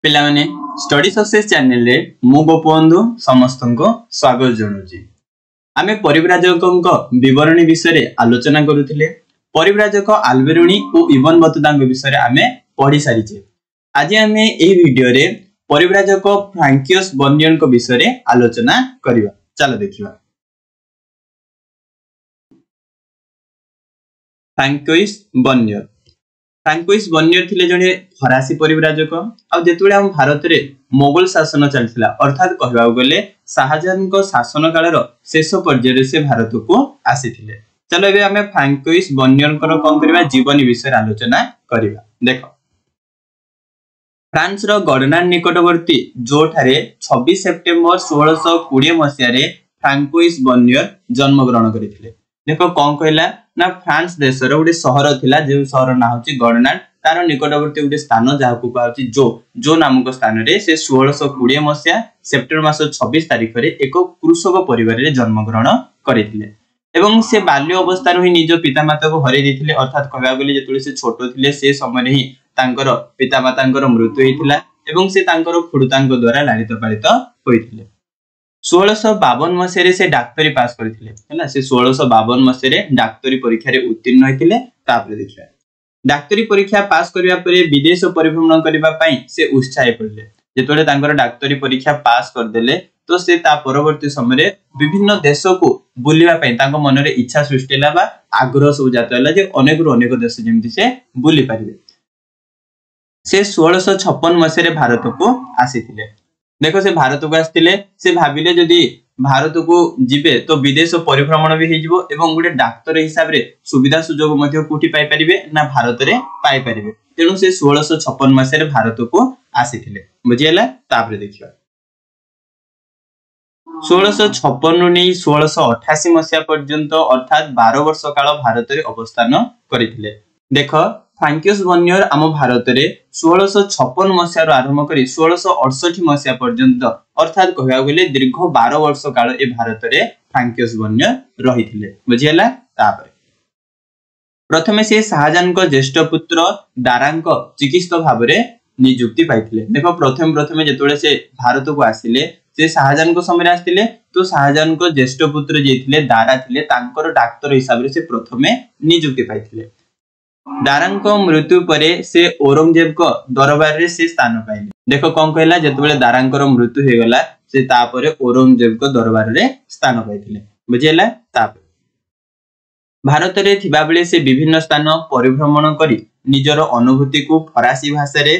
पिला माने study success channel रे मु गोपबंधु समस्त को स्वागत जनाऊँ। आमे परिव्राजक विवरणी विषय आलोचना करुथिले। परिव्राजक आल्बेरुनी और इबन बतुता विषय आमे पढ़ी सारी। आज आमे एही वीडियो रे परिव्राजक फ्रांकियस बर्नियर को विषय आलोचना करिवा। चलो देखिवा। फ्रांकियस बर्नियर थिले जने फरासी परिव्राजक। आ जेतुळे हम भारत रे मोगल शासन चलथिला, अर्थात कहबा गले शाहजहां को शासन कालर शेष पर्यायर से भारत को आसीथिले। चलो एबे हमें फ्रांकियस बर्नियर को कोन करबा जीवनी विषय आलोचना करिवा। देखो, फ्रांस रो गडनार निकटवर्ती जोठारे 26 सेप्टेम्बर 1620 मसिया रे फ्रांकियस बर्नियर जन्म ग्रहण करिथिले। देखो कौन कहला ना फ्रांस देशर गोटे सहर थिला, जो सहर ना होची गडनार। तार निकटवर्ती गोटे स्थान जहाँ को कहउची जो नामक स्थान रे से 1620 मसिया सेप्टेम्बर मास 26 तारिख रे एक कृषक परिवार रे जन्म ग्रहण करिथिले। एवं से बाल्य अवस्था ही निज पितामाता को हरै दिथिले। अर्थात कहबा गले जेतुले से छोट थिले से समय ही तांकर पितामातांकर मृत्यु हेतिला एवं से तांकर खुडतांक द्वारा लालित पालित होइथिले। 1652 मसिया से डाक्टरी पास करथिले हैला। से 1652 मसिया डाक्टरी परीक्षा रे उत्तीर्ण होइथिले। तापर देखिया डाक्टरी परीक्षा पास करिया परे विदेश परिभ्रमण करिबा पई से उत्साही पड़ले। जेतोले तांकर डाक्टरी परीक्षा पास कर देले तो से ता परवर्ती समय रे विभिन्न देश को बुलिबा पई तांको मन रे इच्छा सृष्टि होला बा आग्रह सब जातला जे अनेक देश जेमति से बुली परिबे। से 1656 मसिया भारत को आसीथिले। देखो से भारत को आस्तिले से भाबिले जदी भारत को जिबे तो विदेश परिभ्रमण भी हेजिबो एवं गुटे डाक्टर हिसाब रे सुविधा सुजोग मध्ये कोठी पाई परिबे ना भारत रे पाई परिबे। तेनु से 1656 मसिया भारत को आसीथिले। बुझियला। तापर देखिबा 1656 नु नै 1688 मसिया पर्यंत अर्थात 12 वर्ष काल भारत रे अवस्थान करिथिले। देखो फ्रांकियस बर्नियर आम भारत रे 1656 मसिया आरंभ करी 1668 मसिया पर्यंत अर्थात कहबा गले दीर्घ 12 वर्ष काल ए भारत रे फ्रांकियस बर्नियर रहिथिले। बुझियला। तापर प्रथमे से शाहजहां को ज्येष्ठ पुत्र दारांक चिकित्सक भाव रे नियुक्ति पाइथिले। देखो प्रथमे जेतोले से भारत को आसिले से शाहजहां को समय आस्तिले तो शाहजहां को ज्येष्ठ पुत्र जे थिले दारा थिले तांकर डाक्टर हिसाब रे से प्रथमे नियुक्ति पाइथिले। दारांक मृत्यु परे से औरंगजेब को दरबार रे से स्थान पाइले। देखो कौन कहला जेतबेले दारांकर मृत्यु हे गला से तापरे औरंगजेब को दरबार रे स्थान पाइथिले। बुझियला। तापर भारत रे थिबा बेले से विभिन्न स्थान परिभ्रमण करी निजर अनुभूति को फरासी भाषा रे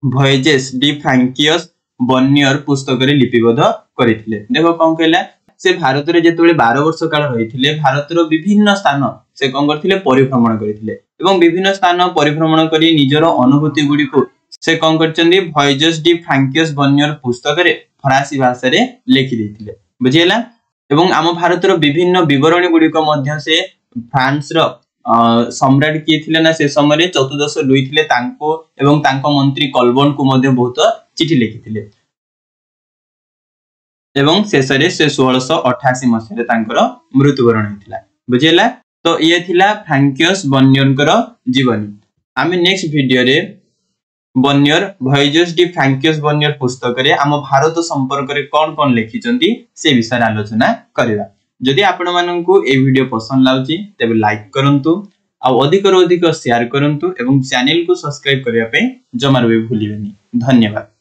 वॉयजेस डी फ्रांकियस बर्नियर पुस्तक रे लिपिबद्ध करिथिले। देखो कौन कहला से भारत रे जेतबेले 12 वर्ष काल रहिथिले भारत रो विभिन्न स्थान से कौन करथिले परिभ्रमण करिथिले एवं विभिन्न स्थान परिभ्रमण करी निजर अनुभूति गुडी को से कौन करचंदी वॉयजेस डी फ्रांकियस बर्नियर पुस्तक रे फरासी भाषा रे लिखि दैथिले। बुझियला। एवं आम भारत रो विभिन्न विवरणी गुडी को मध्य से फ्रांस रो सम्राट किए थिले ना से समय रे चतुर्दश लुई थिले तांको एवं तांको मंत्री कलबन को मध्य बहुत चिठी लिखिथिले एवं शेष रे से 1688 मसिया तांकर मृत्युवरण हेतिला। बुझियला। तो ये थिला फ्रांकियस बर्नियर जीवनी। आमे नेक्स्ट वीडियो रे बर्नियर वॉयजेस डी फ्रांकियस बर्नियर पुस्तक रे आम भारत संपर्क रे कोन लिखिचंती से विषय आलोचना करिवा। जदि आपण माननकु ए वीडियो पसंद लाउची तबे लाइक करंतु आ अधिक रो अधिक शेयर करंतु एवं चैनल को सब्सक्राइब करिया पे जमार भी भूलिबेनी। धन्यवाद।